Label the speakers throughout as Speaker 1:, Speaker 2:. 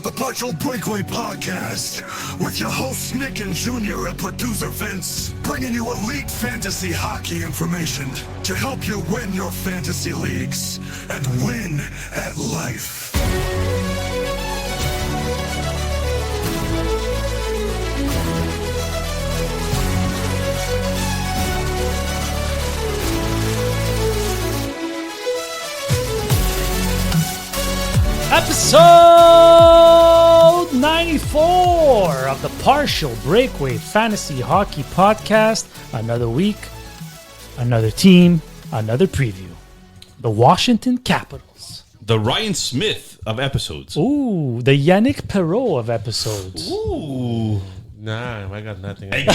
Speaker 1: The Partial Breakaway Podcast with your hosts Nick and Junior and producer Vince, bringing you elite fantasy hockey information to help you win your fantasy leagues and win at life.
Speaker 2: Episode 94 of the Partial Breakaway Fantasy Hockey Podcast. Another week, another team, another preview. The Washington Capitals.
Speaker 3: The Ryan Smith of episodes.
Speaker 2: Ooh, the Yannick Perreault of episodes.
Speaker 3: Ooh.
Speaker 4: Nah, I got nothing.
Speaker 3: Again!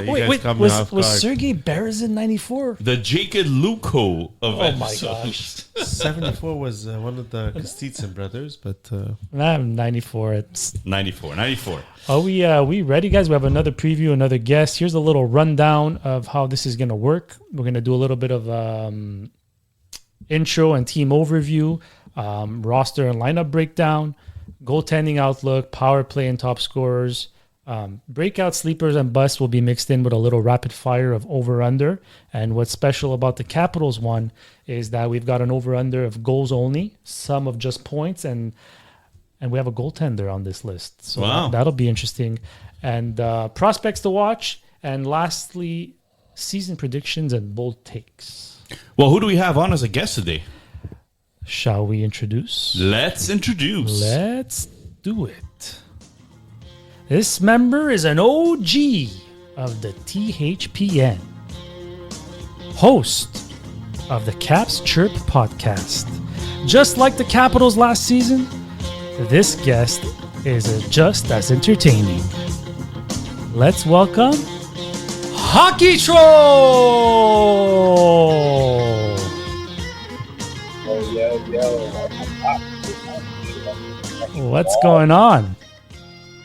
Speaker 2: Wait, was Sergei Berezin 94?
Speaker 3: The Jacob Luko of
Speaker 2: Oh my
Speaker 3: episodes.
Speaker 2: gosh.
Speaker 4: 74 was one of the Kostitsyn brothers, but
Speaker 2: I'm 94. It's
Speaker 3: 94.
Speaker 2: Are we ready, guys? We have another preview, another guest. Here's a little rundown of how this is going to work. We're going to do a little bit of intro and team overview, roster and lineup breakdown, goaltending outlook, power play and top scorers. Breakout, sleepers, and busts will be mixed in with a little rapid fire of over-under. And what's special about the Capitals one is that we've got an over-under of goals only, some of just points, and we have a goaltender on this list. So
Speaker 3: wow.
Speaker 2: That'll be interesting. And prospects to watch. And lastly, season predictions and bold takes.
Speaker 3: Well, who do we have on as a guest today?
Speaker 2: Shall we introduce?
Speaker 3: Let's introduce.
Speaker 2: Let's do it. This member is an OG of the THPN, host of the Caps Chirp podcast. Just like the Capitals last season, this guest is just as entertaining. Let's welcome Hockey Troll! What's going on?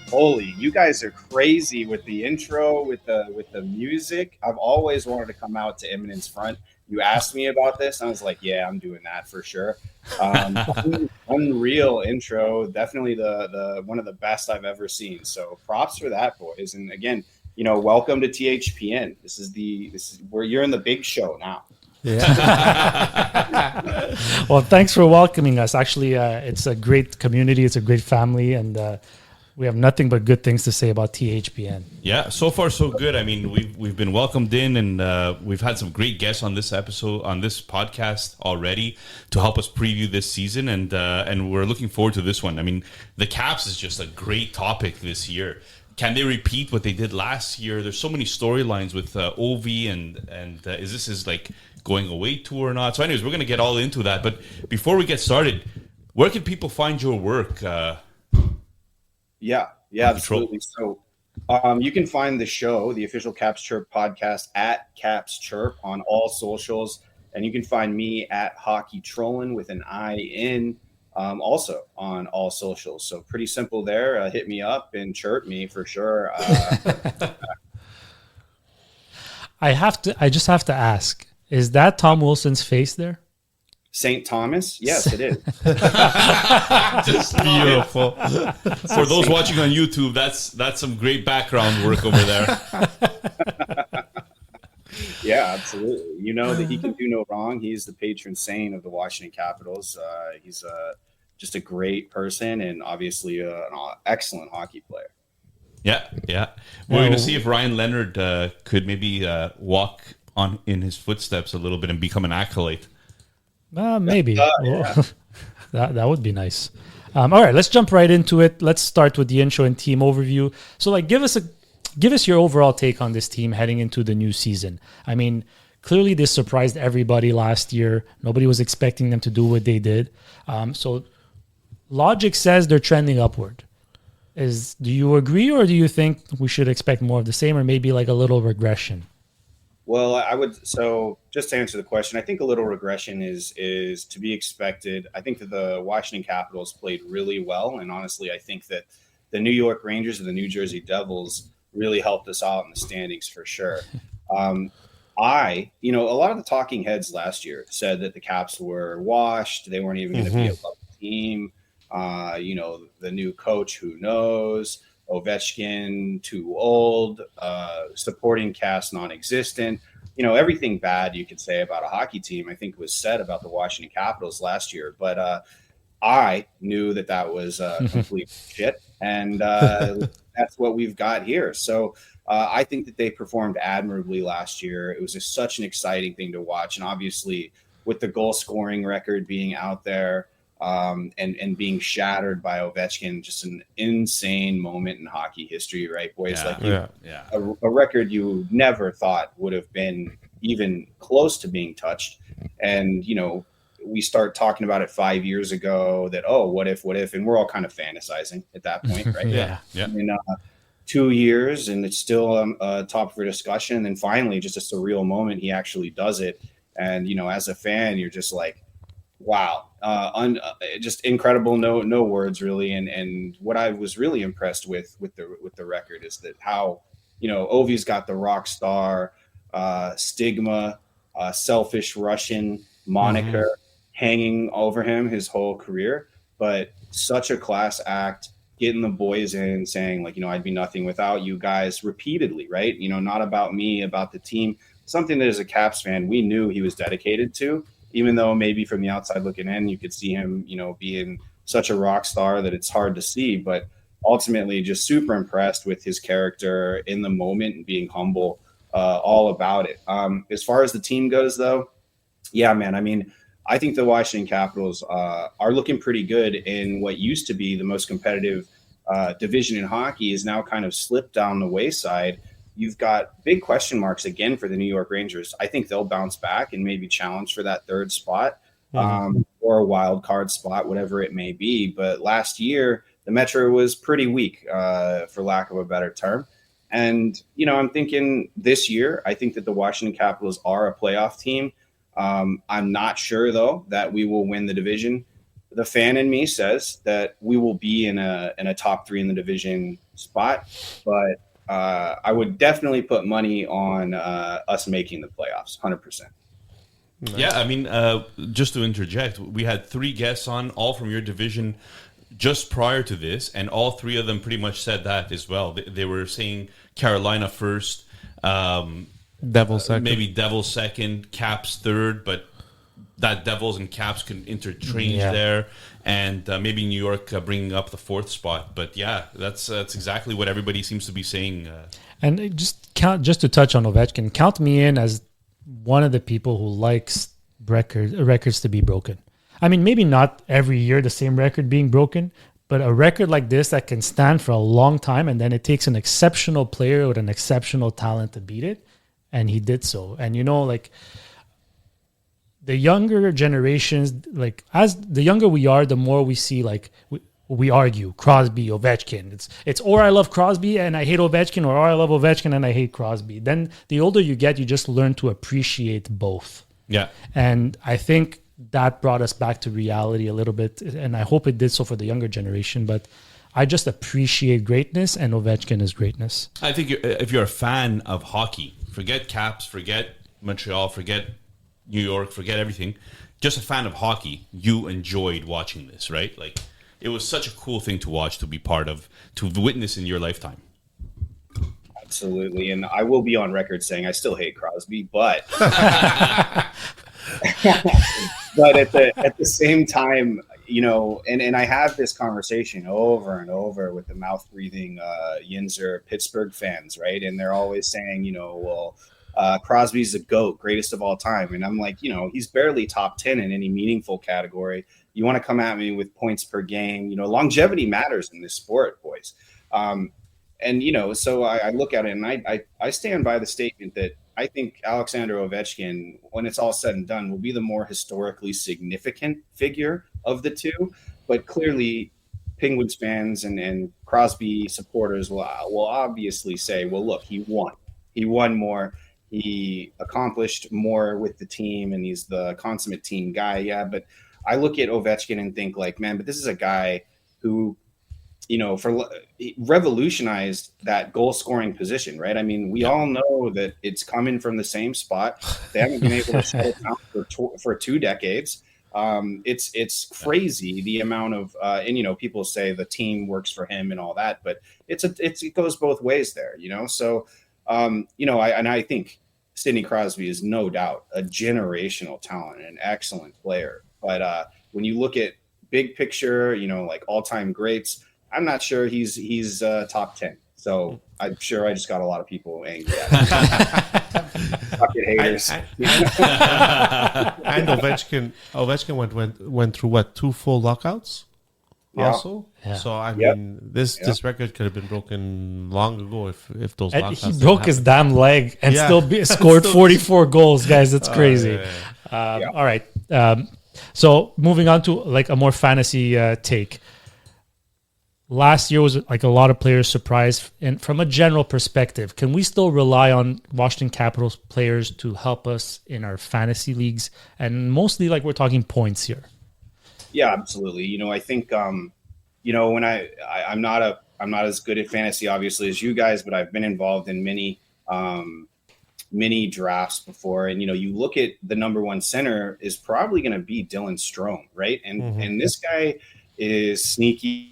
Speaker 5: Holy, you guys are crazy with the intro, with the music. I've always wanted to come out to Imminence Front. You asked me about this, and I was like, yeah, I'm doing that for sure. Unreal intro, definitely the one of the best I've ever seen. So props for that, boys. And again, welcome to THPN. This is where you're in the big show now.
Speaker 2: Yeah. Well, thanks for welcoming us. Actually, it's a great community. It's a great family, and we have nothing but good things to say about THPN.
Speaker 3: Yeah, so far so good. I mean, we've been welcomed in, and we've had some great guests on this episode, on this podcast already, to help us preview this season, and we're looking forward to this one. I mean, the Caps is just a great topic this year. Can they repeat what they did last year? There's so many storylines with Ovi, and is this his going away tour or not? So, anyways, we're gonna get all into that. But before we get started, where can people find your work?
Speaker 5: Yeah, absolutely. So you can find the show, the official Caps Chirp podcast, at Caps Chirp on all socials. And you can find me at Hockey Trollin with an I in, also on all socials. So pretty simple there. Hit me up and chirp me for sure.
Speaker 2: I just have to ask, is that Tom Wilson's face there?
Speaker 5: St. Thomas? Yes, it is.
Speaker 3: Just beautiful. For those watching on YouTube, that's some great background work over there.
Speaker 5: Yeah, absolutely. You know that he can do no wrong. He's the patron saint of the Washington Capitals. He's just a great person and obviously an excellent hockey player.
Speaker 3: Yeah. We're going to see if Ryan Leonard could maybe walk in his footsteps a little bit and become an acolyte.
Speaker 2: Maybe.
Speaker 5: Yeah.
Speaker 2: That would be nice. All right, let's jump right into it. Let's start with the intro and team overview. So, give us your overall take on this team heading into the new season. I mean, clearly this surprised everybody last year. Nobody was expecting them to do what they did. So, logic says they're trending upward. Do you agree, or do you think we should expect more of the same, or maybe a little regression?
Speaker 5: Well, so just to answer the question, I think a little regression is to be expected. I think that the Washington Capitals played really well. And honestly, I think that the New York Rangers and the New Jersey Devils really helped us out in the standings for sure. A lot of the talking heads last year said that the Caps were washed. They weren't even going to be a level team. The new coach, who knows? Ovechkin, too old. Supporting cast, non-existent. Everything bad you could say about a hockey team, I think was said about the Washington Capitals last year. But I knew that was complete shit. And that's what we've got here. So I think that they performed admirably last year. It was just such an exciting thing to watch. And obviously, with the goal scoring record being out there and being shattered by Ovechkin, just an insane moment in hockey history, right, boys? A record you never thought would have been even close to being touched. And, we start talking about it 5 years ago that, what if, and we're all kind of fantasizing at that point, right?
Speaker 2: Yeah.
Speaker 5: In 2 years, and it's still top for discussion. And then finally, just a surreal moment, he actually does it. And, as a fan, you're just like, wow, just incredible. No words really. And what I was really impressed with the record is that how, Ovi's got the rock star stigma, selfish Russian moniker hanging over him his whole career, but such a class act, getting the boys in, saying like, I'd be nothing without you guys repeatedly, right? Not about me, about the team, something that as a Caps fan, we knew he was dedicated to, even though maybe from the outside looking in, you could see him, being such a rock star that it's hard to see, but ultimately just super impressed with his character in the moment and being humble, all about it. As far as the team goes though, yeah, man, I mean, I think the Washington Capitals are looking pretty good in what used to be the most competitive division in hockey is now kind of slipped down the wayside. You've got big question marks again for the New York Rangers. I think they'll bounce back and maybe challenge for that third spot or a wild card spot, whatever it may be. But last year, the Metro was pretty weak, for lack of a better term. And, I'm thinking this year, I think that the Washington Capitals are a playoff team. I'm not sure, though, that we will win the division. The fan in me says that we will be in a top three in the division spot, but I would definitely put money on us making the playoffs, 100%.
Speaker 3: Nice. Yeah, I mean, just to interject, we had 3 guests on, all from your division, just prior to this, and all 3 of them pretty much said that as well. They were saying Carolina first,
Speaker 4: Devils second.
Speaker 3: Maybe Devils second, Caps third, but that Devils and Caps can interchange there, and maybe New York bringing up the 4th spot. But yeah, that's exactly what everybody seems to be saying.
Speaker 2: And just to touch on Ovechkin, count me in as one of the people who likes records to be broken. I mean, maybe not every year the same record being broken, but a record like this that can stand for a long time, and then it takes an exceptional player with an exceptional talent to beat it. And he did so. And, the younger generations, like as the younger we are, the more we see, like we argue Crosby, Ovechkin. It's or I love Crosby and I hate Ovechkin, or I love Ovechkin and I hate Crosby. Then the older you get, you just learn to appreciate both.
Speaker 3: Yeah.
Speaker 2: And I think that brought us back to reality a little bit. And I hope it did so for the younger generation. But I just appreciate greatness, and Ovechkin is greatness.
Speaker 3: I think if you're a fan of hockey, forget Caps, forget Montreal, forget New York, forget everything. Just a fan of hockey, you enjoyed watching this, right? Like, it was such a cool thing to watch, to be part of, to witness in your lifetime.
Speaker 5: Absolutely. And I will be on record saying I still hate Crosby, but but at the same time, and I have this conversation over and over with the mouth-breathing Yinzer Pittsburgh fans, right? And they're always saying, Crosby's the GOAT, greatest of all time. And I'm like, he's barely top 10 in any meaningful category. You want to come at me with points per game. Longevity matters in this sport, boys. So I look at it and I stand by the statement that I think Alexander Ovechkin, when it's all said and done, will be the more historically significant figure of the two. But clearly, Penguins fans and Crosby supporters will obviously say, well, look, he won. He won more. He accomplished more with the team, and he's the consummate team guy. Yeah, but I look at Ovechkin and think like, man, but this is a guy who, revolutionized that goal scoring position, right? I mean, we all know that it's coming from the same spot. They haven't been able to shut it down for 2 decades. It's crazy the amount of and people say the team works for him and all that, but it goes both ways there, So I think Sidney Crosby is no doubt a generational talent and an excellent player. But when you look at big picture, like all-time greats, I'm not sure he's top 10. So I'm sure I just got a lot of people angry at me. Fucking haters.
Speaker 4: And Ovechkin went through what, 2 full lockouts?
Speaker 5: Yeah.
Speaker 4: Also,
Speaker 2: Yeah.
Speaker 4: so I mean, this record could have been broken long ago if those
Speaker 2: And
Speaker 4: lockouts
Speaker 2: he
Speaker 4: didn't
Speaker 2: broke his
Speaker 4: happen.
Speaker 2: damn leg and
Speaker 4: Yeah.
Speaker 2: still scored 44 goals, guys. That's crazy.
Speaker 4: Yeah.
Speaker 2: All right. So moving on to like a more fantasy take. Last year was like a lot of players surprised. And from a general perspective, can we still rely on Washington Capitals players to help us in our fantasy leagues? And mostly like we're talking points here.
Speaker 5: Yeah, absolutely. I think when I'm not as good at fantasy obviously as you guys, but I've been involved in many drafts before, and you look at the number one center is probably going to be Dylan Strome, right? And this guy is sneaky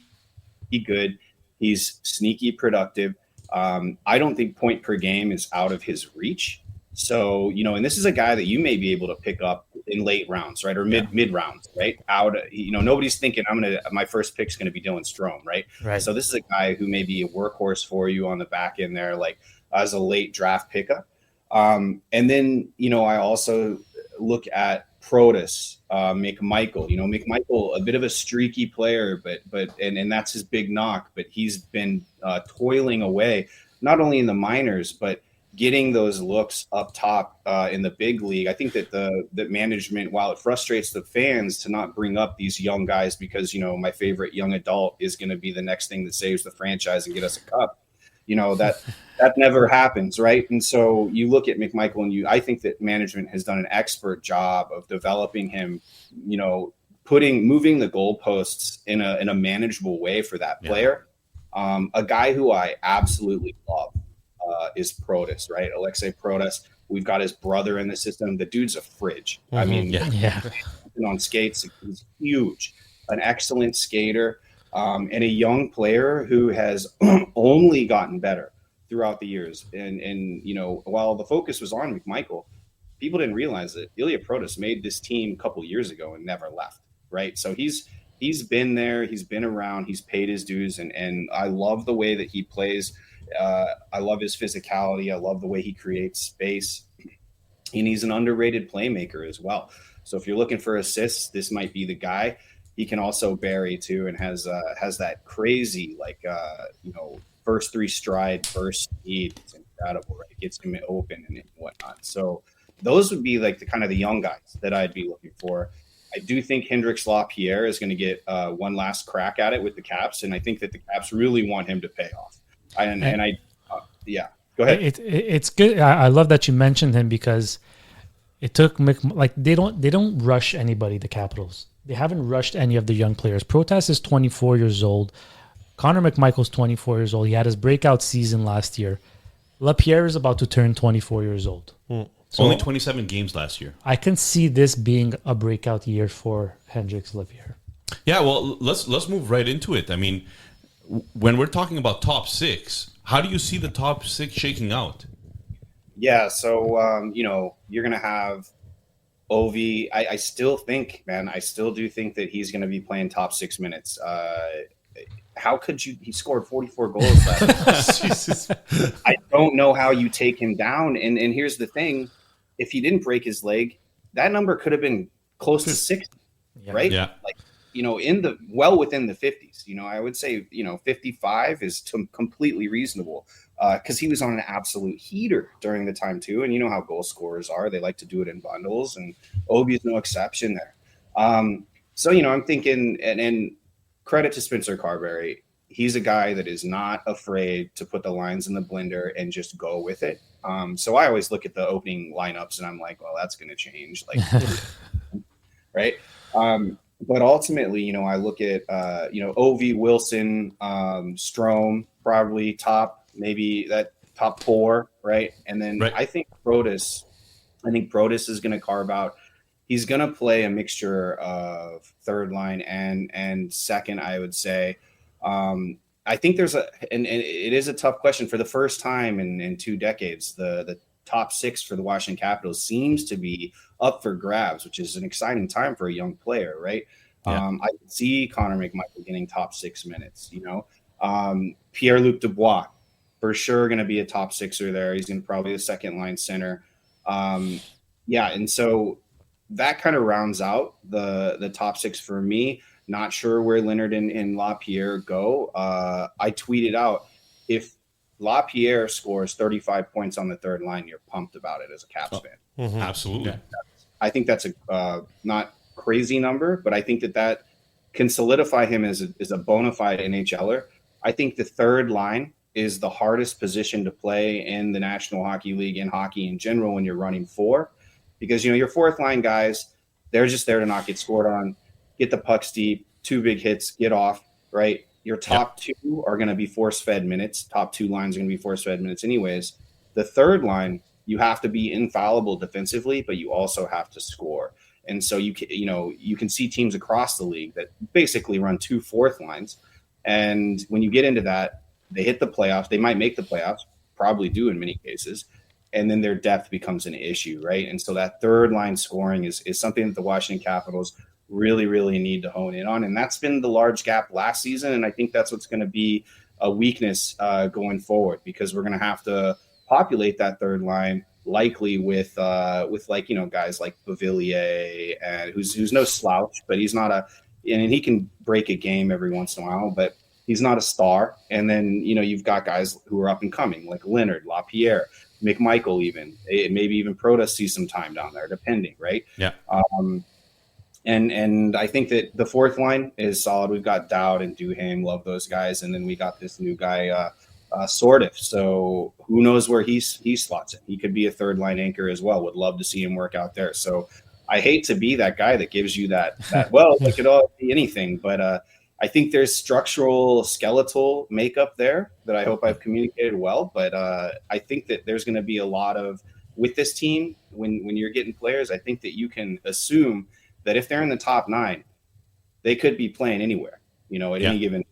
Speaker 5: good. He's sneaky productive. I don't think point per game is out of his reach. So, and this is a guy that you may be able to pick up in late rounds, right? Or mid rounds, right? Nobody's thinking my first pick's going to be Dylan Strome, right?
Speaker 2: Right.
Speaker 5: So this is a guy who may be a workhorse for you on the back end there, like as a late draft pickup. And then, I also look at Protas, McMichael. McMichael, a bit of a streaky player, but that's his big knock. But he's been toiling away, not only in the minors, but getting those looks up top in the big league. I think that the management, while it frustrates the fans to not bring up these young guys, because my favorite young adult is going to be the next thing that saves the franchise and get us a cup. That never happens, right? And so you look at McMichael, and I think that management has done an expert job of developing him, moving the goalposts in a manageable way for that player. A guy who I absolutely love is Protas, right? Alexei Protas. We've got his brother in the system. The dude's a fridge. I mean, on skates, he's huge, an excellent skater. And a young player who has only gotten better throughout the years. And while the focus was on McMichael, people didn't realize that Ilya Protas made this team a couple years ago and never left, right? So he's been there, he's been around, he's paid his dues, and I love the way that he plays. I love his physicality. I love the way he creates space. And he's an underrated playmaker as well. So if you're looking for assists, this might be the guy. He can also bury too, and has that crazy first 3 stride, burst speed. It's incredible, right? It gets him open and whatnot. So those would be like the kind of the young guys that I'd be looking for. I do think Hendrix Lapierre is going to get one last crack at it with the Caps, and I think that the Caps really want him to pay off. Go ahead.
Speaker 2: It's good. I love that you mentioned him because it took they don't rush anybody. The Capitals. They haven't rushed any of the young players. Protas is 24 years old. Connor McMichael's 24 years old. He had his breakout season last year. Lapierre is about to turn 24 years old.
Speaker 3: So only 27 games last year.
Speaker 2: I can see this being a breakout year for Hendrix Lapierre.
Speaker 3: Yeah, well, let's move right into it. I mean, when we're talking about top 6, how do you see the top 6 shaking out?
Speaker 5: Yeah, so you're going to have Ovi. I still think, man, I still do think that he's going to be playing top 6 minutes. How could you? He scored 44 goals last year. I don't know how you take him down. And here's the thing: if he didn't break his leg, that number could have been close to 60, right?
Speaker 3: Yeah.
Speaker 5: Like within the 50s. I would say 55 is completely reasonable because he was on an absolute heater during the time too. And you know how goal scorers are; they like to do it in bundles, and Obi is no exception there. So I'm thinking and credit to Spencer Carberry. He's a guy that is not afraid to put the lines in the blender and just go with it. So I always look at the opening lineups and I'm like, well, that's going to change. Right. But ultimately, I look at, Ovi, Wilson, Strome, probably maybe that top 4. Right. And then I think Protas is going to carve out. he's going to play a mixture of third line and second, I would say. I think there's and it is a tough question. For the first time in 2 decades, the top 6 for the Washington Capitals seems to be up for grabs, which is an exciting time for a young player, right?
Speaker 3: Yeah.
Speaker 5: I could see Connor McMichael getting top 6 minutes, Pierre-Luc Dubois, for sure going to be a top sixer there. He's going to probably a second line center. And so that kind of rounds out the top 6 for me. Not sure where Leonard and LaPierre go. I tweeted out, if LaPierre scores 35 points on the third line, you're pumped about it as a Caps fan.
Speaker 4: Mm-hmm.
Speaker 3: Absolutely.
Speaker 4: Yeah.
Speaker 5: I think that's a not crazy number, but I think that can solidify him as a bona fide NHLer. I think the third line is the hardest position to play in the National Hockey League and hockey in general when you're running 4, because your fourth line guys, they're just there to not get scored on, get the pucks deep, 2 big hits, get off, right? Your top 2 are going to be force-fed minutes. Top 2 lines are going to be force-fed minutes anyways. The third line, you have to be infallible defensively, but you also have to score. And so you can see teams across the league that basically run 2 fourth lines. And when you get into that, they hit the playoffs. They might make the playoffs, probably do in many cases. And then their depth becomes an issue, right? And so that third line scoring is something that the Washington Capitals really, really need to hone in on. And that's been the large gap last season. And I think that's what's going to be a weakness going forward, because we're going to have to populate that third line likely with guys like Beauvillier, and who's no slouch, but he's not and he can break a game every once in a while, but he's not a star. And then, you've got guys who are up and coming, like Leonard, LaPierre, McMichael, even maybe even Protas sees some time down there, depending, right?
Speaker 3: Yeah.
Speaker 5: And I think that the fourth line is solid. We've got Dowd and Duhaime, love those guys, and then we got this new guy, Sordiff. So who knows where he slots it? He could be a third line anchor as well. Would love to see him work out there. So I hate to be that guy that gives you that well, it could all be anything, but I think there's structural skeletal makeup there that I hope I've communicated well. But I think that there's going to be a lot of, with this team, when you're getting players, I think that you can assume that if they're in the top 9, they could be playing anywhere, at any given.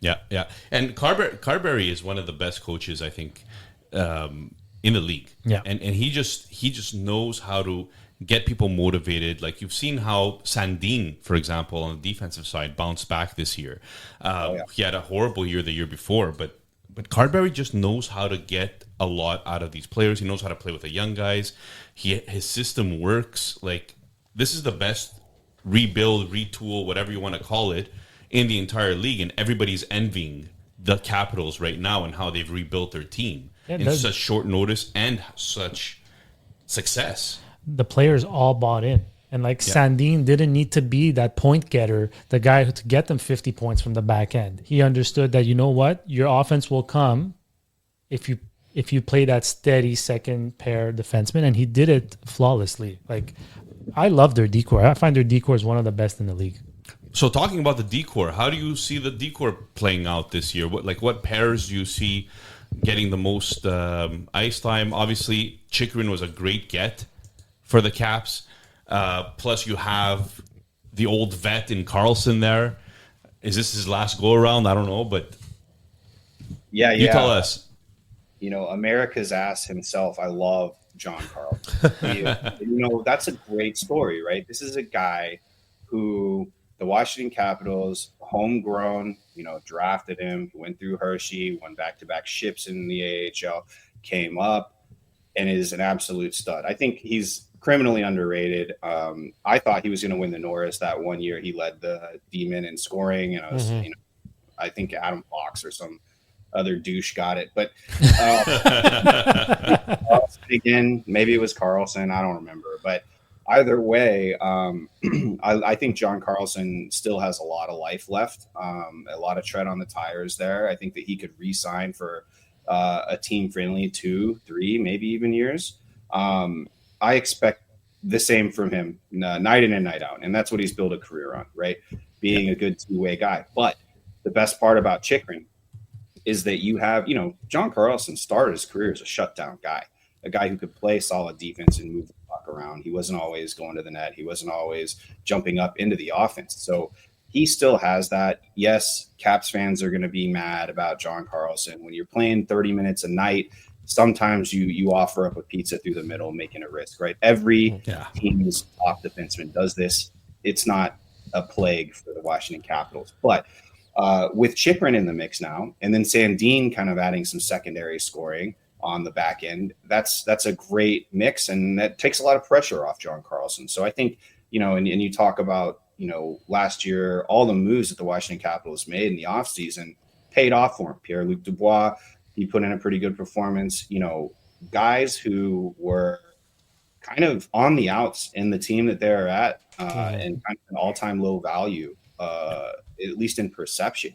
Speaker 3: Yeah. And Carberry is one of the best coaches, I think, in the league.
Speaker 2: Yeah.
Speaker 3: And he just knows how to get people motivated. Like, you've seen how Sandin, for example, on the defensive side, bounced back this year. He had a horrible year the year before, but Carberry just knows how to get a lot out of these players. He knows how to play with the young guys. His system works. Like, this is the best rebuild, retool, whatever you want to call it, in the entire league, and everybody's envying the Capitals right now and how they've rebuilt their team in such short notice and such success.
Speaker 2: The players all bought in. And Sandin didn't need to be that point getter, the guy to get them 50 points from the back end. He understood that, your offense will come if you play that steady second pair defenseman, and he did it flawlessly. I love their decor. I find their decor is one of the best in the league.
Speaker 3: So talking about the decor, how do you see the decor playing out this year? What pairs do you see getting the most ice time? Obviously, Chychrun was a great get for the Caps. Plus, you have the old vet in Carlson there. Is this his last go-around? I don't know, but you tell us.
Speaker 5: America's ass himself. I love John Carlson. That's a great story, right? This is a guy who the Washington Capitals, homegrown, drafted him, went through Hershey, won back-to-back ships in the AHL, came up, and is an absolute stud. I think he's criminally underrated. I thought he was going to win the Norris that one year. He led the Demon in scoring, and I was, I think Adam Fox or some other douche got it. But again, maybe it was Carlson. I don't remember. But either way, I think John Carlson still has a lot of life left, a lot of tread on the tires there. I think that he could re-sign for a team-friendly 2, 3, maybe even years. I expect the same from him night in and night out, and that's what he's built a career on, right? Being a good two-way guy. But the best part about Chychrun is that you have, John Carlson started his career as a shutdown guy, a guy who could play solid defense and move the puck. puck around. He wasn't always going to the net. He wasn't always jumping up into the offense. So he still has that. Yes, Caps fans are going to be mad about John Carlson. When you're playing 30 minutes a night, sometimes you offer up a pizza through the middle, making a risk, right? Every team's top defenseman does this. It's not a plague for the Washington Capitals. But with Chychrun in the mix now, and then Sandin kind of adding some secondary scoring on the back end, that's a great mix, and that takes a lot of pressure off John Carlson. So I think, and you talk about, last year, all the moves that the Washington Capitals made in the offseason paid off for him. Pierre-Luc Dubois, he put in a pretty good performance. Guys who were kind of on the outs in the team that they're at, and kind of an all-time low value, at least in perception,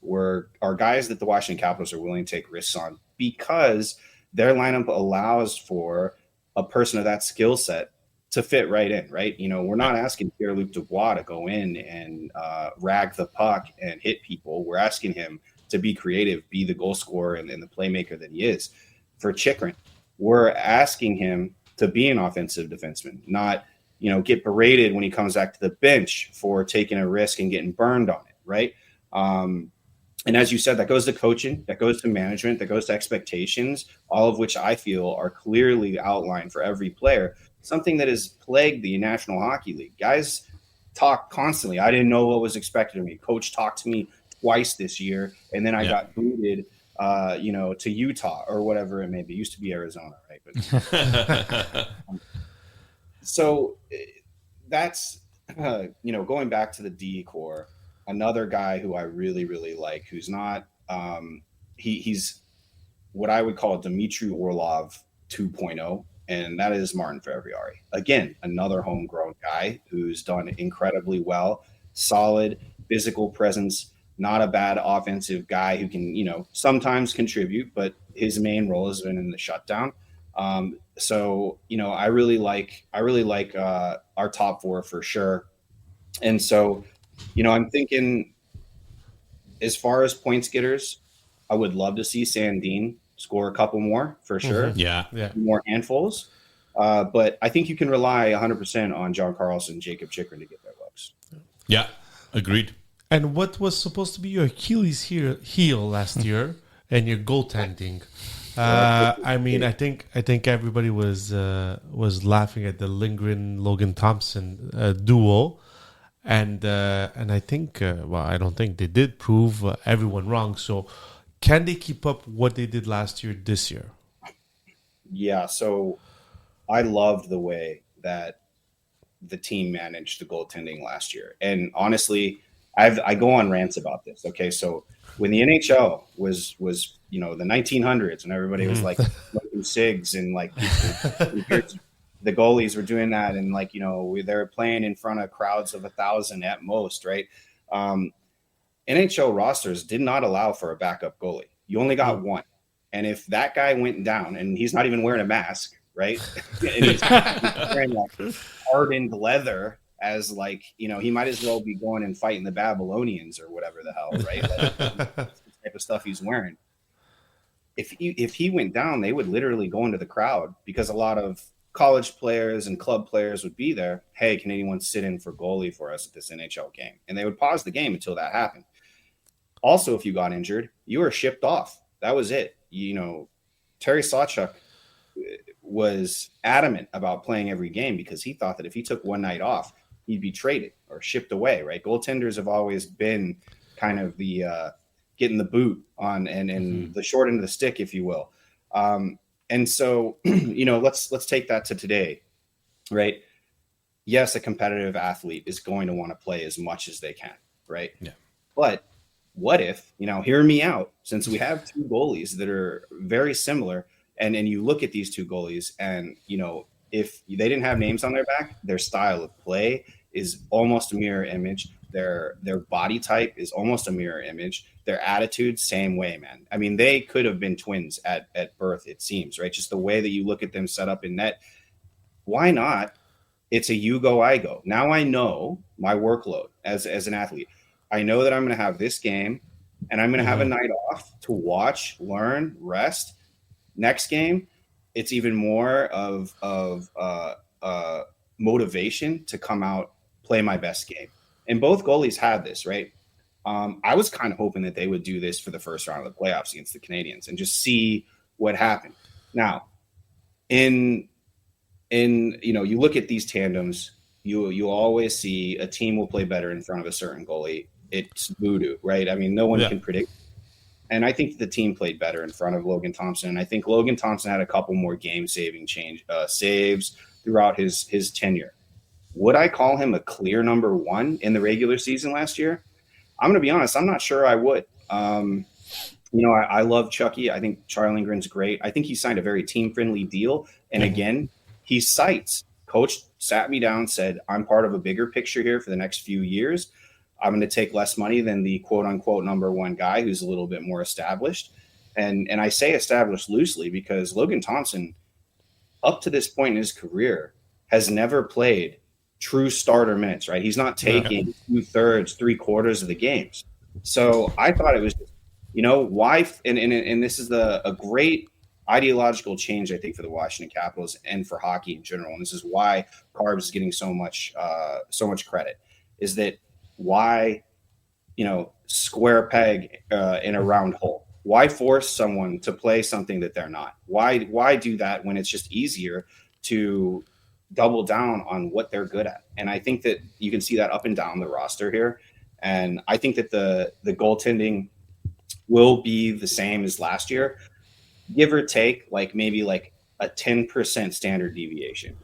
Speaker 5: are guys that the Washington Capitals are willing to take risks on because their lineup allows for a person of that skill set to fit right in, right? We're not asking Pierre-Luc Dubois to go in and rag the puck and hit people. We're asking him to be creative, be the goal scorer and the playmaker that he is. For Chychrun, we're asking him to be an offensive defenseman, not, get berated when he comes back to the bench for taking a risk and getting burned on it, right? And as you said, that goes to coaching, that goes to management, that goes to expectations, all of which I feel are clearly outlined for every player, something that has plagued the National Hockey League. Guys talk constantly. I didn't know what was expected of me. Coach talked to me twice this year, and then I got booted, to Utah or whatever it may be. It used to be Arizona, right? But so that's, going back to the D core, another guy who I really, really like, who's not, he's what I would call Dmitry Orlov 2.0, and that is Martin Ferriari. Again, another homegrown guy who's done incredibly well, solid physical presence, not a bad offensive guy who can, sometimes contribute, but his main role has been in the shutdown. So, I really like our top four for sure. And so, I'm thinking as far as points getters, I would love to see Sandin score a couple more for sure.
Speaker 3: Yeah.
Speaker 5: More handfuls. But I think you can rely 100% on John Carlson, Jacob Chychrun to get their looks.
Speaker 3: Yeah, agreed.
Speaker 4: And what was supposed to be your Achilles heel last year and your goaltending? I think everybody was laughing at the Lindgren-Logan Thompson duo. And I think, I don't think they did prove everyone wrong. So can they keep up what they did last year this year?
Speaker 5: Yeah, so I loved the way that the team managed the goaltending last year. And honestly, I go on rants about this. Okay, so when the NHL was the 1900s, and everybody was like smoking cigs and like the goalies were doing that, and they were playing in front of crowds of 1,000 at most, right? NHL rosters did not allow for a backup goalie. You only got one, and if that guy went down, and he's not even wearing a mask, right? And he's wearing like hardened leather, as he might as well be going and fighting the Babylonians or whatever the hell, right? That's the type of stuff he's wearing. If he went down, they would literally go into the crowd, because a lot of college players and club players would be there. Hey, can anyone sit in for goalie for us at this NHL game? And they would pause the game until that happened. Also, if you got injured, you were shipped off. That was it. Terry Sawchuk was adamant about playing every game because he thought that if he took one night off, he'd be traded or shipped away, right? Goaltenders have always been kind of the getting the boot on and the short end of the stick, if you will. And so, let's take that to today, right? Yes, a competitive athlete is going to want to play as much as they can, right? Yeah. But what if, hear me out, since we have two goalies that are very similar, and you look at these two goalies and, if they didn't have names on their back, their style of play is almost a mirror image. Their body type is almost a mirror image. Their attitude, same way, man. I mean, they could have been twins at birth, it seems, right? Just the way that you look at them set up in net. Why not? It's a you go, I go. Now I know my workload as an athlete. I know that I'm going to have this game, and I'm going to have a night off to watch, learn, rest. Next game, it's even more of motivation to come out, play my best game. And both goalies had this, right? I was kind of hoping that they would do this for the first round of the playoffs against the Canadiens and just see what happened. Now, in you look at these tandems, you always see a team will play better in front of a certain goalie. It's voodoo, right? I mean, no one can predict. And I think the team played better in front of Logan Thompson. I think Logan Thompson had a couple more game-saving saves throughout his tenure. Would I call him a clear number one in the regular season last year? I'm going to be honest. I'm not sure I would. I love Chucky. I think Charlie Lindgren's great. I think he signed a very team-friendly deal. And again, he cites, coach sat me down, said, I'm part of a bigger picture here for the next few years. I'm going to take less money than the quote-unquote number one guy who's a little bit more established. And I say established loosely because Logan Thompson, up to this point in his career, has never played true starter minutes, right? He's not taking 2/3, 3/4 of the games. So I thought it was, why? And this is a great ideological change, I think, for the Washington Capitals and for hockey in general. And this is why Carbs is getting so much credit. Is that why? Square peg in a round hole. Why force someone to play something that they're not? Why do that when it's just easier to double down on what they're good at? And I think that you can see that up and down the roster here. And I think that the goaltending will be the same as last year, give or take, maybe a 10% standard deviation.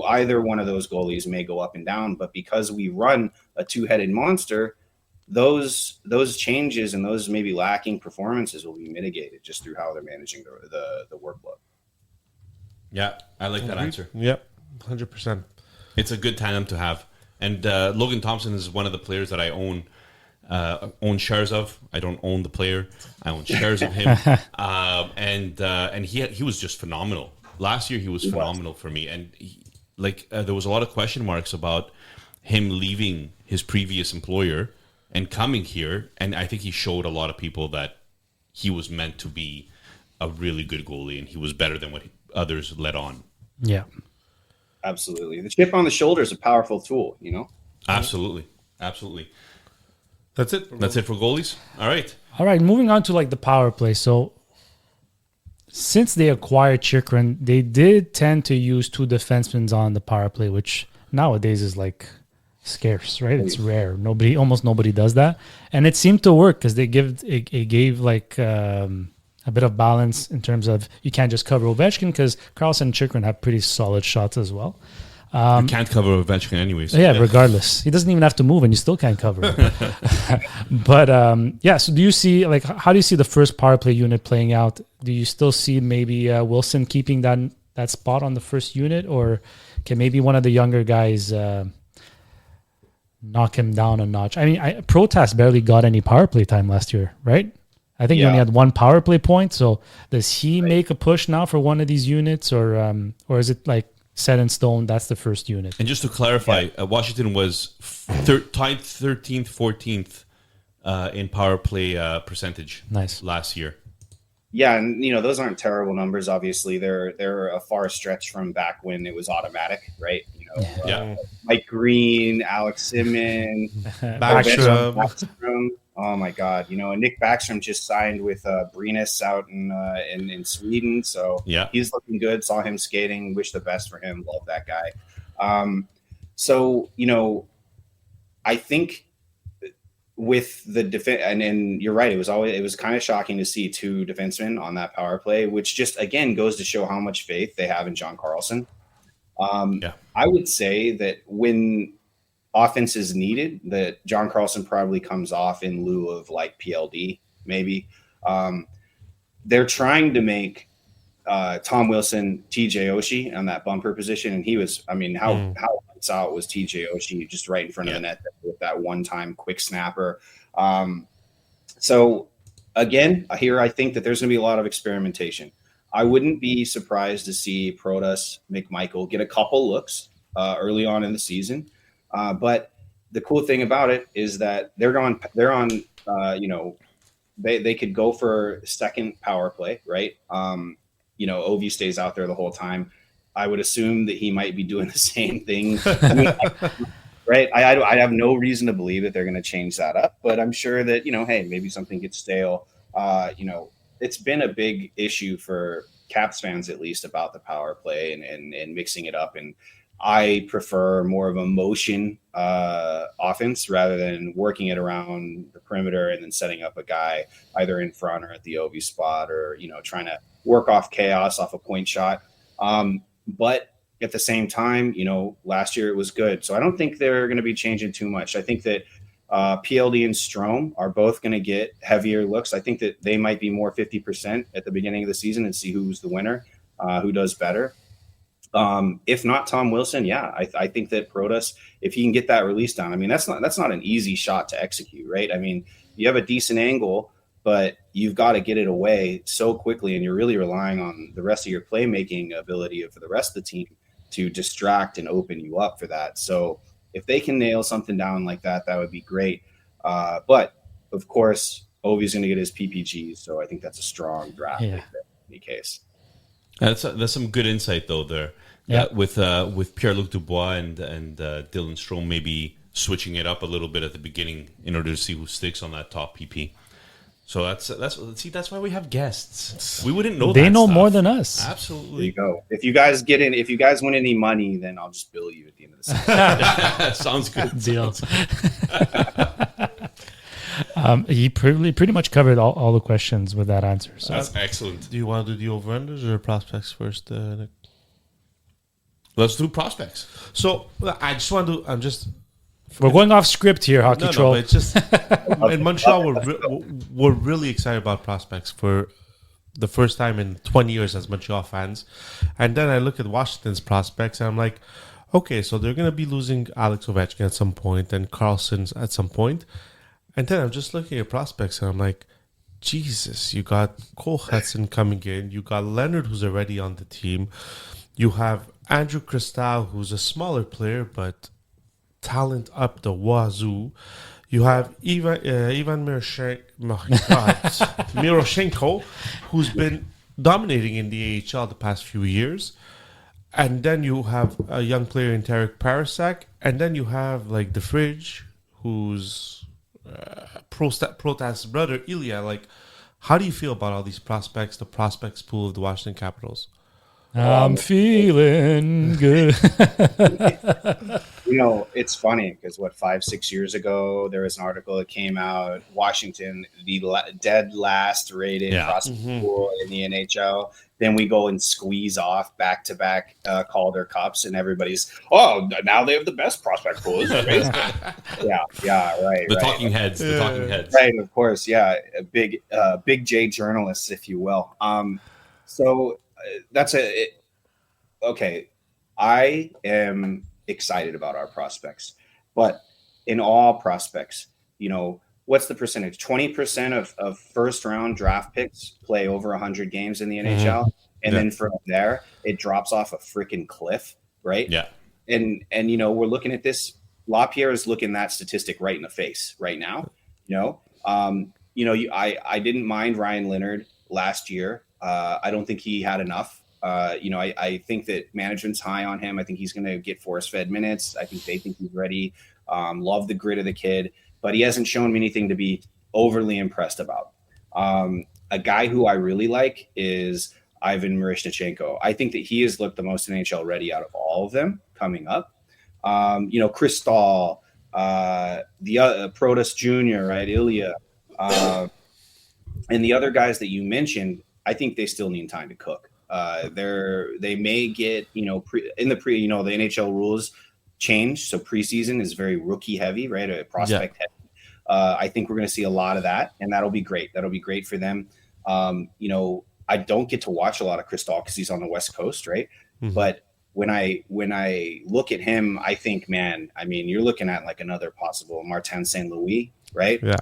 Speaker 5: Either one of those goalies may go up and down, but because we run a two-headed monster, those changes and those maybe lacking performances will be mitigated just through how they're managing the workload.
Speaker 3: Yeah, I like that answer.
Speaker 4: Yep, 100%.
Speaker 3: It's a good tandem to have. And Logan Thompson is one of the players that I own shares of. I don't own the player. I own shares of him. And he was just phenomenal. Last year he was phenomenal for me. And there was a lot of question marks about him leaving his previous employer and coming here. And I think he showed a lot of people that he was meant to be a really good goalie, and he was better than what others let on.
Speaker 2: Yeah.
Speaker 5: Absolutely. The chip on the shoulder is a powerful tool,
Speaker 3: Absolutely.
Speaker 4: That's it.
Speaker 3: That's it for goalies. All right.
Speaker 2: Moving on to the power play. So since they acquired Chikrin, they did tend to use two defensemen on the power play, which nowadays is scarce, right? It's rare. Almost nobody does that, and it seemed to work because it gave a bit of balance in terms of you can't just cover Ovechkin because Karlsson and Chikrin have pretty solid shots as well.
Speaker 3: You can't cover Ovechkin anyways.
Speaker 2: Yeah, regardless. He doesn't even have to move and you still can't cover him. But, so do you see, how do you see the first power play unit playing out? Do you still see maybe Wilson keeping that spot on the first unit, or can maybe one of the younger guys knock him down a notch? I mean, Protas barely got any power play time last year, right? I think he only had one power play point. So does he make a push now for one of these units, or is it set in stone? That's the first unit.
Speaker 3: And just to clarify, Washington was tied 13th, 14th in power play percentage.
Speaker 2: Nice.
Speaker 3: Last year.
Speaker 5: Yeah, and those aren't terrible numbers. Obviously, they're a far stretch from back when it was automatic, right? Mike Green, Alex Simmons, Backstrom. Oh my God! And Nick Backstrom just signed with Brynäs out in Sweden, so he's looking good. Saw him skating. Wish the best for him. Love that guy. I think with the defense, and you're right. It was kind of shocking to see two defensemen on that power play, which just again goes to show how much faith they have in John Carlson. I would say that when offense is needed, that John Carlson probably comes off in lieu of PLD, maybe. They're trying to make Tom Wilson TJ Oshie on that bumper position, and he was, how lights out was TJ Oshie just right in front of the net with that one-time quick snapper. So again, here I think that there's going to be a lot of experimentation. I wouldn't be surprised to see Protas McMichael get a couple looks early on in the season. But the cool thing about it is that they're on, they could go for second power play, right? Ovi stays out there the whole time. I would assume that he might be doing the same thing. Right. I have no reason to believe that they're going to change that up, but I'm sure that, hey, maybe something gets stale. It's been a big issue for Caps fans, at least, about the power play and mixing it up. And I prefer more of a motion offense rather than working it around the perimeter and then setting up a guy either in front or at the OV spot or, trying to work off chaos off a point shot. But at the same time, last year it was good. So I don't think they're going to be changing too much. I think that PLD and Strome are both going to get heavier looks. I think that they might be more 50% at the beginning of the season and see who's the winner, who does better. If not Tom Wilson, yeah, I think that Protas, if he can get that release down, I mean, that's not an easy shot to execute, right? I mean, you have a decent angle, but you've got to get it away so quickly, and you're really relying on the rest of your playmaking ability for the rest of the team to distract and open you up for that. So if they can nail something down like that, that would be great. But of course, Ovi's going to get his PPGs, so I think that's a strong draft in any case.
Speaker 3: That's some good insight though there.
Speaker 2: Yeah.
Speaker 3: With Pierre-Luc Dubois and Dylan Strome maybe switching it up a little bit at the beginning in order to see who sticks on that top PP. So that's why we have guests. We wouldn't know.
Speaker 2: They know
Speaker 3: stuff.
Speaker 2: more than us.
Speaker 3: Absolutely.
Speaker 5: There you go. If you guys win any money, then I'll just bill you at the end of the season.
Speaker 3: Sounds good.
Speaker 2: Deal. He pretty much covered all the questions with that answer. So
Speaker 3: That's excellent.
Speaker 4: Do you want to do the over-unders or prospects first, Nick?
Speaker 3: Let's do prospects.
Speaker 4: So I just want to.
Speaker 2: we're going off script here, Hockey
Speaker 4: No,
Speaker 2: Troll.
Speaker 4: but it's just in Montreal, we're really excited about prospects for the first time in 20 years as Montreal fans. And then I look at Washington's prospects and I'm like, okay, so they're going to be losing Alex Ovechkin at some point and Carlson's at some point. And then I'm just looking at prospects and I'm like, Jesus, you got Cole Hudson coming in. You got Leonard, who's already on the team. You have Andrew Cristal, who's a smaller player, but talent up the wazoo. You have Ivan Miroshenko, who's been dominating in the AHL the past few years. And then you have a young player in Tarek Parasak. And then you have like the Fridge, who's Protas's brother, Ilya. Like, how do you feel about all these prospects, the prospects pool of the Washington Capitals?
Speaker 2: I'm feeling good.
Speaker 5: It's funny because 5-6 years ago, there was an article that came out, Washington, the dead last rated prospect pool in the NHL. Then we go and squeeze off back-to-back Calder Cups, and everybody's, now they have the best prospect pool. right.
Speaker 3: The talking heads.
Speaker 5: Right, of course, yeah. Big J journalists, if you will. So that's okay. I am excited about our prospects, but in all prospects, what's the percentage? 20% of first round draft picks play over 100 games in the NHL. And then from there, it drops off a freaking cliff, right?
Speaker 3: Yeah.
Speaker 5: And we're looking at this. LaPierre is looking that statistic right in the face right now. I didn't mind Ryan Leonard last year. I don't think he had enough. I think that management's high on him. I think he's going to get force-fed minutes. I think they think he's ready. Love the grit of the kid, but he hasn't shown me anything to be overly impressed about. A guy who I really like is Ivan Miroshnichenko. I think that he has looked the most NHL ready out of all of them coming up. Chris Stahl, the Protas Jr., right, Ilya, and the other guys that you mentioned. I think they still need time to cook. They may get, the NHL rules change. So preseason is very rookie heavy, right? A prospect heavy. I think we're going to see a lot of that, and that'll be great. That'll be great for them. I don't get to watch a lot of Cristal because he's on the West Coast, right? Mm-hmm. But when I look at him, I think, man, I mean, you're looking at like another possible Martin St. Louis, right?
Speaker 4: Yeah,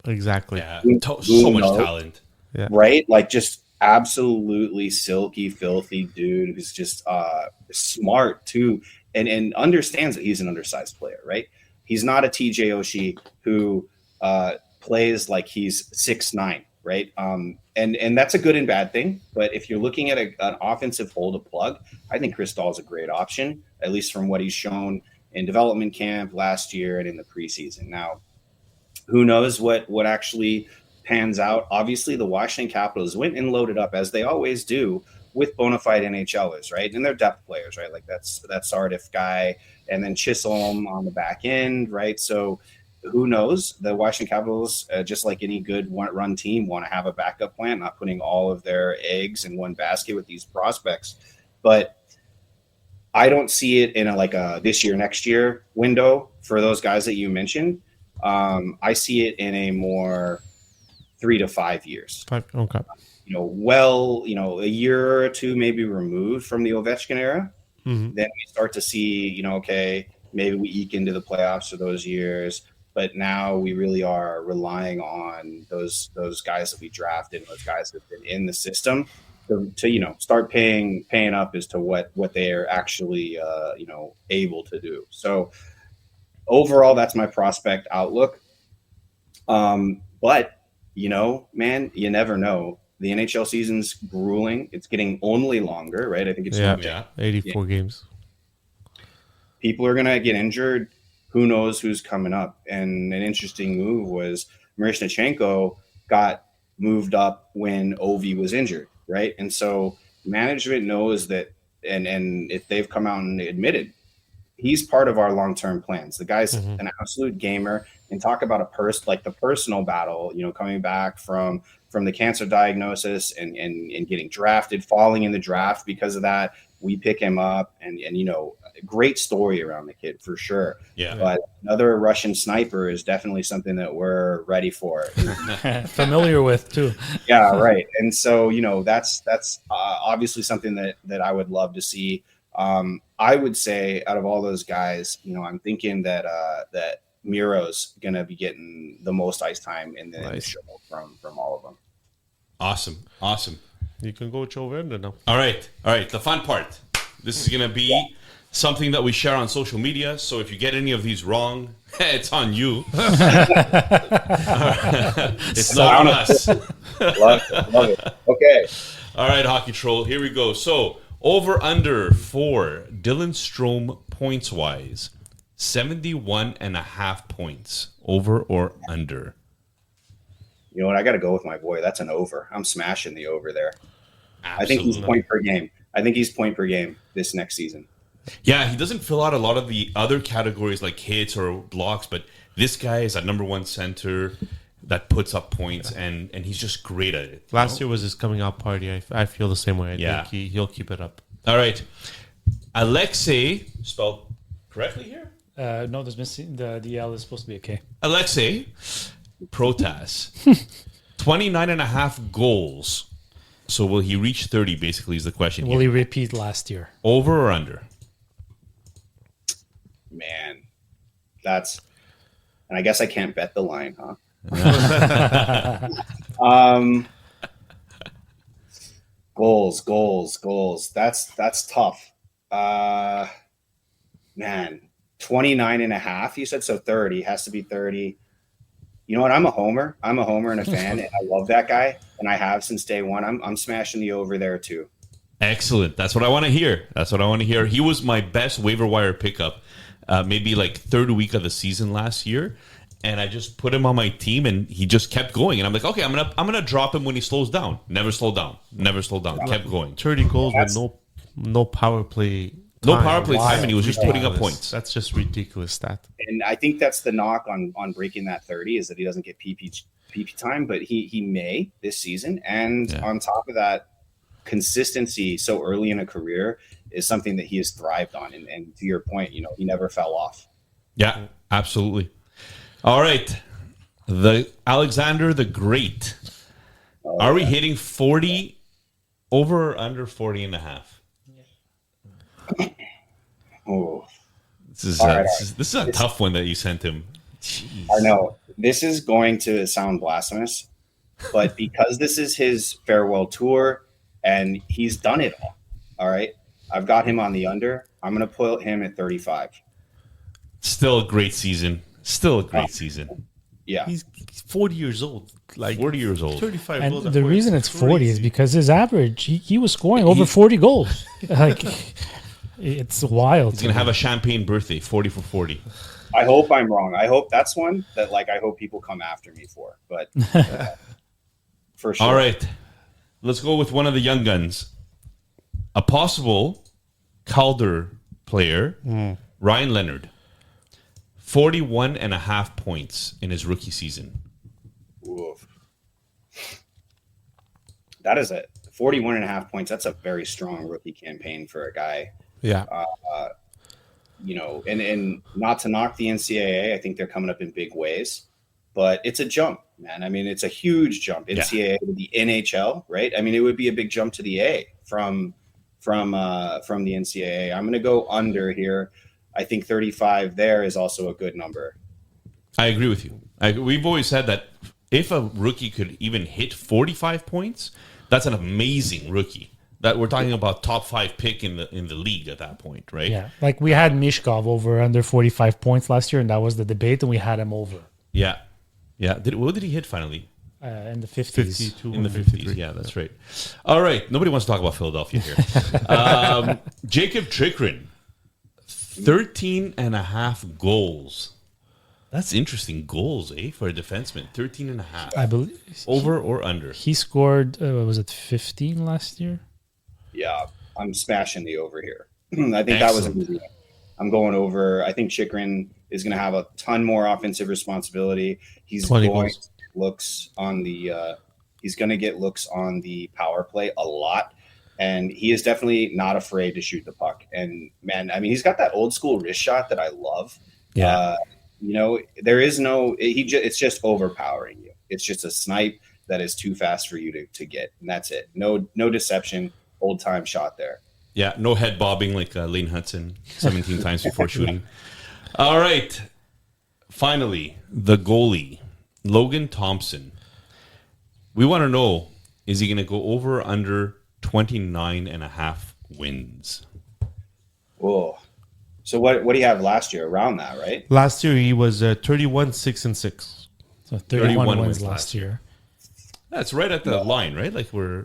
Speaker 4: exactly.
Speaker 3: Yeah, so much talent.
Speaker 4: Yeah.
Speaker 5: Right? Like just absolutely silky, filthy dude who's just smart too, and understands that he's an undersized player, right? He's not a TJ Oshie who plays like he's 6'9", right? And that's a good and bad thing. But if you're looking at an offensive hole to plug, I think Chris Dahl is a great option, at least from what he's shown in development camp last year and in the preseason. Now, who knows what actually pans out? Obviously, the Washington Capitals went and loaded up, as they always do, with bona fide NHLers, right? And they're depth players, right? Like that Sardif guy, and then Chisholm on the back end, right? So who knows? The Washington Capitals, just like any good run team, want to have a backup plan, not putting all of their eggs in one basket with these prospects. But I don't see it in a this year, next year window for those guys that you mentioned. I see it in a more 3 to 5 years.
Speaker 4: Okay.
Speaker 5: A year or two maybe removed from the Ovechkin era.
Speaker 4: Mm-hmm.
Speaker 5: Then we start to see, okay, maybe we eke into the playoffs for those years. But now we really are relying on those guys that we drafted and those guys that have been in the system to start paying up as to what they are actually able to do. So overall, that's my prospect outlook. But man, you never know. The NHL season's grueling. It's getting only longer, right? I think it's
Speaker 4: 84 games.
Speaker 5: People are gonna get injured. Who knows who's coming up? And an interesting move was Miroshnichenko got moved up when Ovi was injured, right? And so management knows that, and if they've come out and admitted, he's part of our long-term plans. The guy's an absolute gamer, and talk about the personal battle, coming back from the cancer diagnosis and getting drafted, falling in the draft because of that. We pick him up and great story around the kid for sure.
Speaker 3: Yeah.
Speaker 5: But another Russian sniper is definitely something that we're ready for.
Speaker 2: Familiar with too.
Speaker 5: Yeah, right. And so, that's obviously something that I would love to see. I would say out of all those guys, I'm thinking that Miro's going to be getting the most ice time in the show from all of them.
Speaker 3: Awesome.
Speaker 4: You can go with over now.
Speaker 3: All right. The fun part. This is going to be something that we share on social media. So if you get any of these wrong, it's on you. It's not on us.
Speaker 5: Love it. Okay.
Speaker 3: All right, Hockey Troll. Here we go. So over under for Dylan Strome points wise, 71.5 points. Over or under?
Speaker 5: You know what? I got to go with my boy. That's an over. I'm smashing the over there.
Speaker 3: Absolutely.
Speaker 5: I think he's point per game this next season.
Speaker 3: Yeah, he doesn't fill out a lot of the other categories like hits or blocks, but this guy is a number one center that puts up points, and he's just great at it.
Speaker 4: Last year was his coming out party. I feel the same way. I think he'll keep it up.
Speaker 3: All right. Alexei, spelled correctly here?
Speaker 2: No, there's missing the L is supposed to be a K.
Speaker 3: Alexei Protas, 29.5 goals. So will he reach 30, basically, is the question
Speaker 2: Will
Speaker 3: here.
Speaker 2: he repeat last year?
Speaker 3: Over or under?
Speaker 5: Man, and I guess I can't bet the line, huh? Goals. That's tough. Man, 29.5, you said, so 30. Has to be 30. You know what? I'm a homer and a fan, and I love that guy, and I have since day one. I'm smashing the over there too.
Speaker 3: Excellent. That's what I want to hear. He was my best waiver wire pickup, maybe like third week of the season last year, and I just put him on my team, and he just kept going. And I'm like, okay, I'm gonna drop him when he slows down. Never slowed down. Kept going.
Speaker 4: 30 goals with no power play.
Speaker 3: No power play time, and he was just putting up points.
Speaker 4: That's just ridiculous stat.
Speaker 5: And I think that's the knock on breaking that 30 is that he doesn't get PP time, but he may this season. And on top of that, consistency so early in a career is something that he has thrived on. And to your point, he never fell off.
Speaker 3: Yeah, absolutely. All right. The Alexander the Great. Are we hitting 40 over or under 40.5?
Speaker 5: Oh,
Speaker 3: This is a tough one that you sent him. Jeez.
Speaker 5: I know this is going to sound blasphemous, but because this is his farewell tour and he's done it all right, I've got him on the under. I'm going to put him at 35.
Speaker 3: Still a great season.
Speaker 5: Yeah.
Speaker 4: He's 40 years old. Like
Speaker 3: 40 years old.
Speaker 4: 35
Speaker 2: And
Speaker 4: goals.
Speaker 2: the reason it's 40 is because his average, he was scoring over 40 goals. Like, it's wild.
Speaker 3: He's going to have a champagne birthday, 40 for 40.
Speaker 5: I hope I'm wrong. I hope that's one that I hope people come after me for. But for sure.
Speaker 3: All right. Let's go with one of the young guns. A possible Calder player, Ryan Leonard. 41.5 points in his rookie season.
Speaker 5: Oof. That is 41.5 points. That's a very strong rookie campaign for a guy.
Speaker 4: Yeah.
Speaker 5: And not to knock the NCAA, I think they're coming up in big ways, but it's a jump, man. I mean, it's a huge jump. NCAA to the NHL, right? I mean, it would be a big jump to the A from the NCAA. I'm going to go under here. I think 35 there is also a good number.
Speaker 3: I agree with you. We've always said that if a rookie could even hit 45 points, that's an amazing rookie. That we're talking about top 5 pick in the league at that point, right?
Speaker 2: Yeah, like we had Mishkov over under 45 points last year, and that was the debate, and we had him over.
Speaker 3: Yeah. What did he hit finally?
Speaker 2: In the 50s.
Speaker 4: 52
Speaker 3: In the
Speaker 4: or
Speaker 3: 50s. Yeah, that's right. All right. Nobody wants to talk about Philadelphia here. Jacob Chikrin, 13.5 goals. That's interesting goals, for a defenseman. 13.5.
Speaker 2: I believe.
Speaker 3: Over or under?
Speaker 2: He scored, was it 15 last year?
Speaker 5: Yeah, I'm smashing the over here. I think that was an easy one. I'm going over. I think Chikrin is going to have a ton more offensive responsibility. He's going to get looks on the power play a lot. And he is definitely not afraid to shoot the puck. And man, I mean, he's got that old school wrist shot that I love.
Speaker 3: Yeah.
Speaker 5: There is no, it's just overpowering you. It's just a snipe that is too fast for you to get. And that's it. No deception, old time shot there.
Speaker 3: Yeah. No head bobbing like Lane Hudson 17 times before shooting. All right. Finally, the goalie, Logan Thompson. We want to know, is he going to go over or under 29.5 wins?
Speaker 5: Whoa. So what do you have last year around that, right?
Speaker 4: Last year he was 31, 6 and 6.
Speaker 2: So 31 wins last year.
Speaker 3: That's right at the line, right?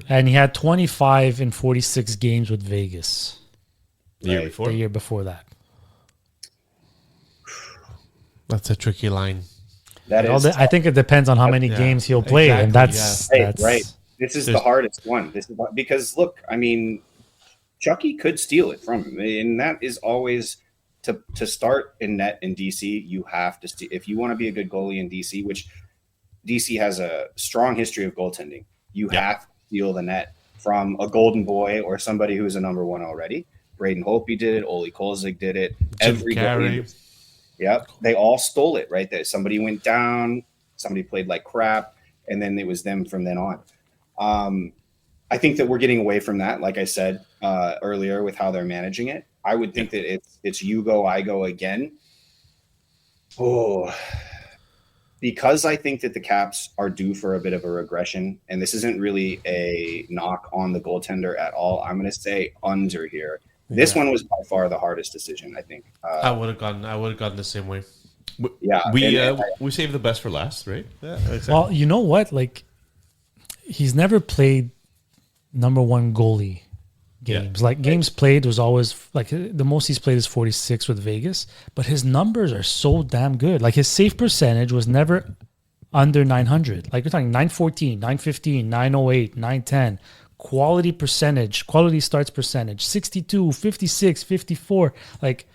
Speaker 2: And he had 25 in 46 games with Vegas.
Speaker 3: The year before?
Speaker 2: The year before that.
Speaker 4: That's a tricky line.
Speaker 2: I think it depends on how many games he'll play, and that's
Speaker 5: right. This is the hardest one. Because look, I mean, Chucky could steal it from him, and that is always to start in net in DC. You have to if you want to be a good goalie in DC, which DC has a strong history of goaltending. You have to steal the net from a golden boy or somebody who is a number one already. Braden Holtby did it. Ole Kolzig did it. Every goalie. Yep, they all stole it right there. Somebody went down, somebody played like crap, and then it was them from then on. I think that we're getting away from that, like I said earlier, with how they're managing it. I would think that it's you go, I go again. Oh, because I think that the Caps are due for a bit of a regression, and this isn't really a knock on the goaltender at all. I'm going to say under here. This one was by far the hardest decision, I think.
Speaker 4: I would have gone the same way.
Speaker 5: Yeah,
Speaker 3: we saved the best for last, right?
Speaker 4: Yeah, exactly.
Speaker 2: Well, you know what? Like, he's never played number one goalie games. Like, games played was always like the most he's played is 46 with Vegas, but his numbers are so damn good. Like, his save percentage was never under 900. Like, we're talking 914, 915, 908, 910. Quality percentage, quality starts percentage, 62, 56, 54. Like,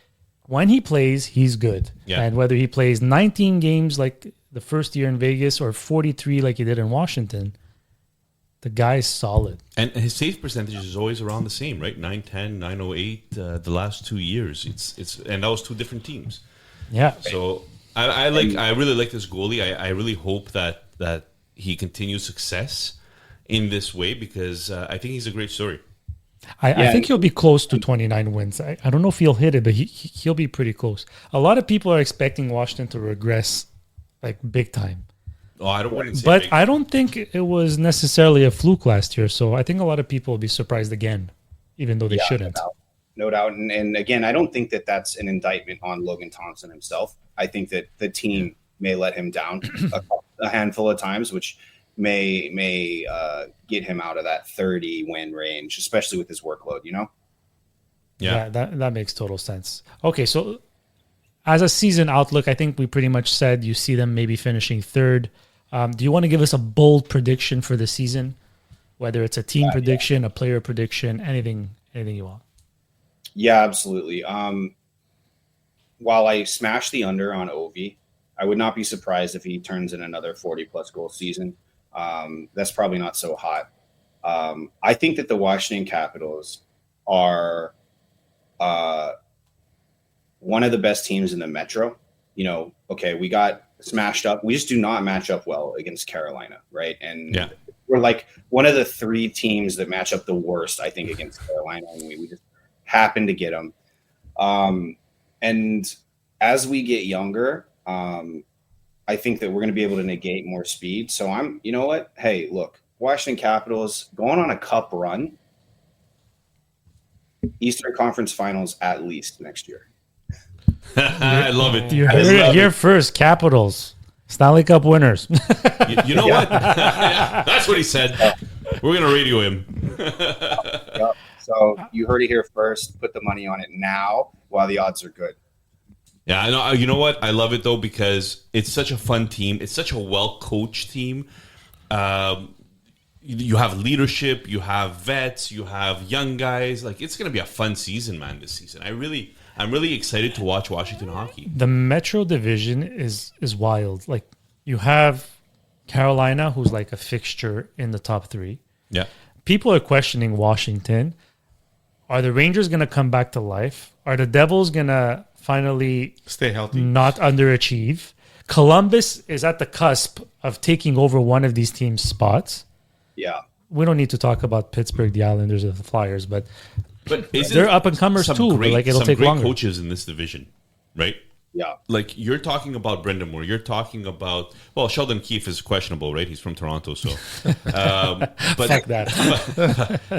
Speaker 2: when he plays, he's good.
Speaker 3: Yeah.
Speaker 2: And whether he plays 19 games like the first year in Vegas or 43 like he did in Washington, the guy's solid.
Speaker 3: And his save percentage is always around the same, right? 910, 908 the last 2 years. It's and that was two different teams.
Speaker 2: Yeah.
Speaker 3: So I really like this goalie. I really hope that he continues success in this way, because I think he's a great story.
Speaker 2: I think he'll be close to 29 wins. I don't know if he'll hit it, but he'll be pretty close. A lot of people are expecting Washington to regress like big time.
Speaker 3: Oh, I wouldn't say
Speaker 2: but
Speaker 3: big.
Speaker 2: I don't think it was necessarily a fluke last year. So I think a lot of people will be surprised again, even though they shouldn't.
Speaker 5: No doubt. And again, I don't think that that's an indictment on Logan Thompson himself. I think that the team may let him down a handful of times, which may get him out of that 30 win range, especially with his workload, you know?
Speaker 2: Yeah, that makes total sense. Okay, so as a season outlook, I think we pretty much said you see them maybe finishing third. Do you want to give us a bold prediction for the season? Whether it's a team prediction, a player prediction, anything you want.
Speaker 5: Yeah, absolutely. While I smash the under on Ovi, I would not be surprised if he turns in another 40-plus goal season. That's probably not so hot. I think that the Washington Capitals are one of the best teams in the Metro. You know, okay, we got smashed up. We just do not match up well against Carolina, right? And we're like one of the 3 teams that match up the worst, I think, against Carolina. And we just happen to get them. And as we get younger, I think that we're going to be able to negate more speed. So you know what? Hey, look, Washington Capitals going on a cup run, Eastern Conference Finals at least next year.
Speaker 3: I love it.
Speaker 2: You heard it here first, Capitals. Stanley Cup winners.
Speaker 3: You know what? That's what he said. We're going to radio him.
Speaker 5: Yep. So you heard it here first. Put the money on it now while the odds are good.
Speaker 3: Yeah, I know. You know what? I love it, though, because it's such a fun team. It's such a well-coached team. You have leadership. You have vets. You have young guys. Like, it's going to be a fun season, man, this season. I'm really excited to watch Washington hockey.
Speaker 2: The Metro division is wild. Like, you have Carolina, who's like a fixture in the top 3.
Speaker 3: Yeah.
Speaker 2: People are questioning Washington. Are the Rangers going to come back to life? Are the Devils going to finally
Speaker 4: Stay healthy.
Speaker 2: not underachieve? Columbus is at the cusp of taking over one of these teams' spots.
Speaker 5: Yeah.
Speaker 2: We don't need to talk about Pittsburgh, the Islanders, or the Flyers, but
Speaker 3: isn't
Speaker 2: they're up and comers
Speaker 3: some
Speaker 2: too. But
Speaker 3: great-
Speaker 2: like it'll
Speaker 3: some
Speaker 2: take
Speaker 3: great
Speaker 2: longer.
Speaker 3: coaches in this division, right?
Speaker 5: Yeah.
Speaker 3: Like, you're talking about Brendan Moore. You're talking about, well, Sheldon Keefe is questionable, right? He's from Toronto, so. But
Speaker 2: Fuck that.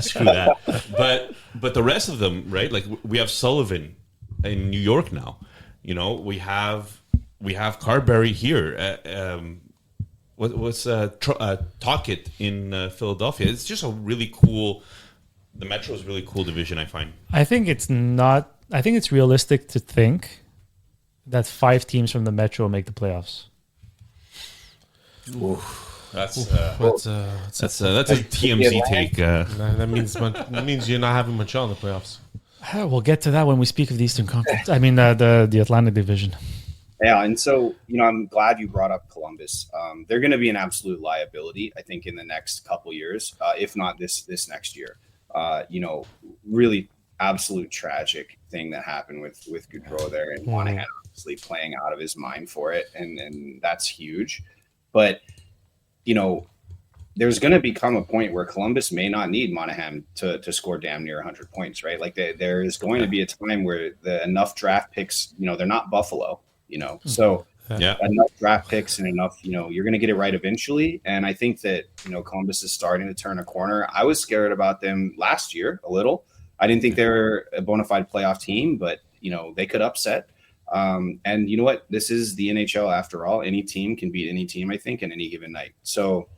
Speaker 3: screw that. But the rest of them, right? Like, we have Sullivan in New York now. You know, we have Carberry here. What's Tocchet in Philadelphia? It's just a really cool. The Metro is a really cool division, I find.
Speaker 2: I think it's realistic to think that 5 teams from the Metro make the playoffs.
Speaker 3: That's a TMZ take.
Speaker 4: That means you're not having much on the playoffs.
Speaker 2: We'll get to that when we speak of the Eastern Conference. I mean, the Atlantic Division.
Speaker 5: Yeah, and so, you know, I'm glad you brought up Columbus. They're going to be an absolute liability, I think, in the next couple years, if not this next year. You know, really absolute tragic thing that happened with Gaudreau there, and Monahan obviously playing out of his mind for it, and that's huge. But, you know, there's going to become a point where Columbus may not need Monahan to score damn near 100 points, right? Like there is going to be a time where enough draft picks, you know, they're not Buffalo, you know, so enough draft picks and enough, you know, you're going to get it right eventually. And I think that, you know, Columbus is starting to turn a corner. I was scared about them last year a little. I didn't think they were a bona fide playoff team, but, you know, they could upset. And you know what? This is the NHL after all. Any team can beat any team, I think, in any given night. So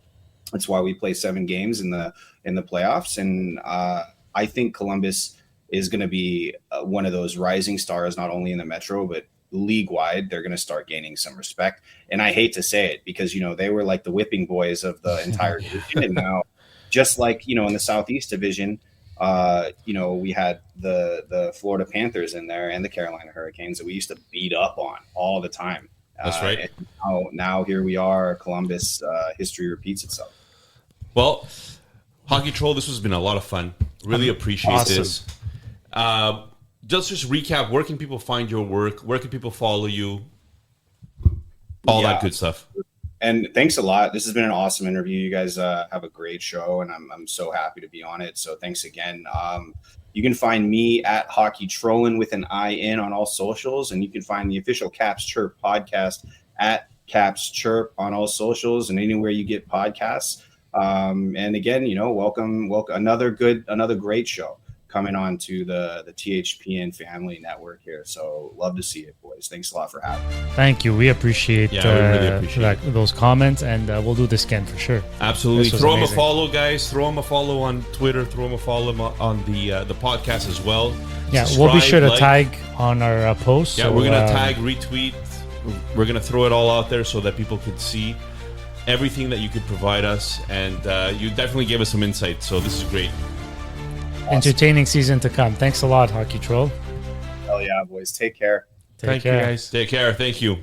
Speaker 5: that's why we play 7 games in the playoffs. And I think Columbus is going to be one of those rising stars, not only in the Metro, but league wide. They're going to start gaining some respect. And I hate to say it because, you know, they were like the whipping boys of the entire division. And now, just like, you know, in the Southeast Division, you know, we had the Florida Panthers in there and the Carolina Hurricanes that we used to beat up on all the time.
Speaker 3: That's right.
Speaker 5: Now here we are, Columbus. History repeats itself.
Speaker 3: Well, Hockey Troll, this has been a lot of fun. Really appreciate this. Just recap, where can people find your work? Where can people follow you? All that good stuff.
Speaker 5: And thanks a lot. This has been an awesome interview. You guys have a great show, and I'm so happy to be on it. So thanks again. You can find me at Hockey Trollin with an I-N on all socials, and you can find the official Caps Chirp podcast at Caps Chirp on all socials and anywhere you get podcasts. And again, you know, welcome, another great show. coming on to the THPN family network here. So love to see it, boys. Thanks a lot for having me.
Speaker 2: Thank you. We appreciate,
Speaker 3: Yeah, we really appreciate
Speaker 2: those comments, and we'll do this again for sure.
Speaker 3: Absolutely.
Speaker 2: This was
Speaker 3: Throw him a
Speaker 2: amazing.
Speaker 3: follow, guys. Throw him a follow on Twitter. Throw him a follow on the podcast as well.
Speaker 2: Yeah, we'll be
Speaker 3: Subscribe,
Speaker 2: sure to
Speaker 3: like.
Speaker 2: tag on our post.
Speaker 3: Yeah,
Speaker 2: so,
Speaker 3: we're going to tag, retweet. We're going to throw it all out there so that people can see everything that you could provide us. And you definitely gave us some insight. So this is great.
Speaker 2: entertaining season to come. Thanks a lot, Hockey Troll.
Speaker 5: Hell yeah, boys. Take care.
Speaker 2: Take
Speaker 4: Thank
Speaker 2: care.
Speaker 4: you, guys.
Speaker 3: Take care. Thank you.